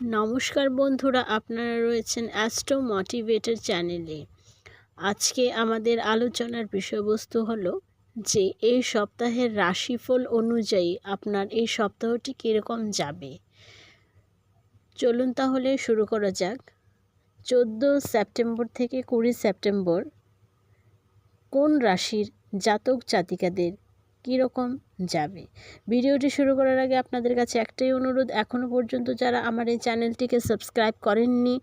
নমস্কার বন্ধুরা, আপনারা রয়েছেন অ্যাস্ট্রো মোটিভেটর চ্যানেলে। আজকে আমাদের আলোচনার বিষয়বস্তু হলো যে এই সপ্তাহের রাশিফল অনুযায়ী আপনার এই সপ্তাহটি কীরকম যাবে। চলুন তাহলে শুরু করা যাক। 14 সেপ্টেম্বর থেকে 20 সেপ্টেম্বর কোন রাশির জাতক জাতিকাদের কীরকম যাবে। ভিডিওটি শুরু করার আগে আপনাদের কাছে একটাই অনুরোধ, এখনও পর্যন্ত যারা আমার এই চ্যানেলটিকে সাবস্ক্রাইব করেননি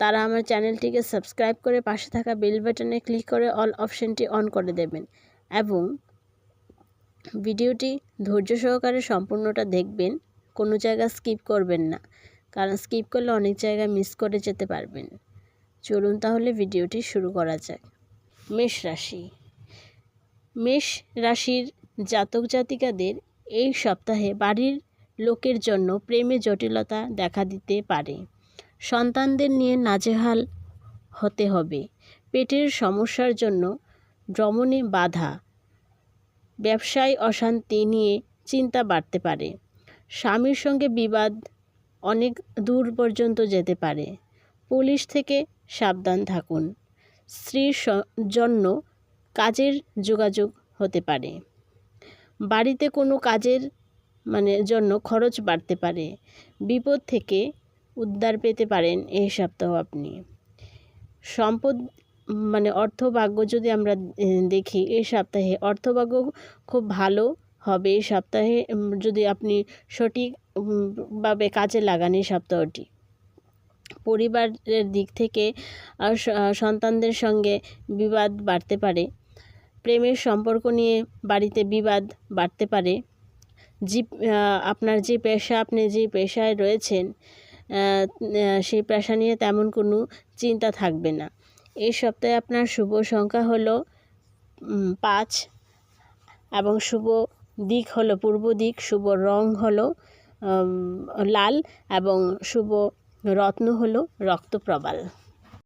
তারা আমার চ্যানেলটিকে সাবস্ক্রাইব করে পাশে থাকা বেল বাটনে ক্লিক করে অল অপশানটি অন করে দেবেন এবং ভিডিওটি ধৈর্য সহকারে সম্পূর্ণটা দেখবেন, কোনো জায়গা স্কিপ করবেন না, কারণ স্কিপ করলে অনেক জায়গা মিস করে যেতে পারবেন। চলুন তাহলে ভিডিওটি শুরু করা যাক। মেষ রাশি। মেষ রাশির জাতক জাতিকাদের এই সপ্তাহে বাড়ির লোকের জন্য প্রেমে জটিলতা দেখা দিতে পারে। সন্তানদের নিয়ে নাজেহাল হতে হবে। পেটের সমস্যার জন্য ভ্রমণে বাধা। ব্যবসায় অশান্তি নিয়ে চিন্তা বাড়তে পারে। স্বামীর সঙ্গে বিবাদ অনেক দূর পর্যন্ত যেতে পারে। পুলিশ থেকে সাবধান থাকুন। স্ত্রীর জন্য কাজের যোগাযোগ হতে পারে। বাড়িতে কোনো কাজের জন্য খরচ বাড়তে পারে। বিপদ থেকে উদ্ধার পেতে পারেন এই সপ্তাহ আপনি। সম্পদ অর্থভাগ্য যদি আমরা দেখি, এই সপ্তাহে অর্থভাগ্য খুব ভালো হবে। এই সপ্তাহে যদি আপনি সঠিকভাবে কাজে লাগান এই সপ্তাহটি। পরিবারের দিক থেকে সন্তানদের সঙ্গে বিবাদ বাড়তে পারে। প্রেমের সম্পর্ক নিয়ে বাড়িতে বিবাদ বাড়তে পারে। আপনার যে আপনি যে পেশায় রয়েছেন সেই পেশা নিয়ে তেমন কোনো চিন্তা থাকবে না। এই সপ্তাহে আপনার শুভ সংখ্যা হলো 5 এবং শুভ দিক হলো পূর্ব দিক। শুভ রং হলো লাল এবং শুভ রত্ন হলো রক্তপ্রবাল।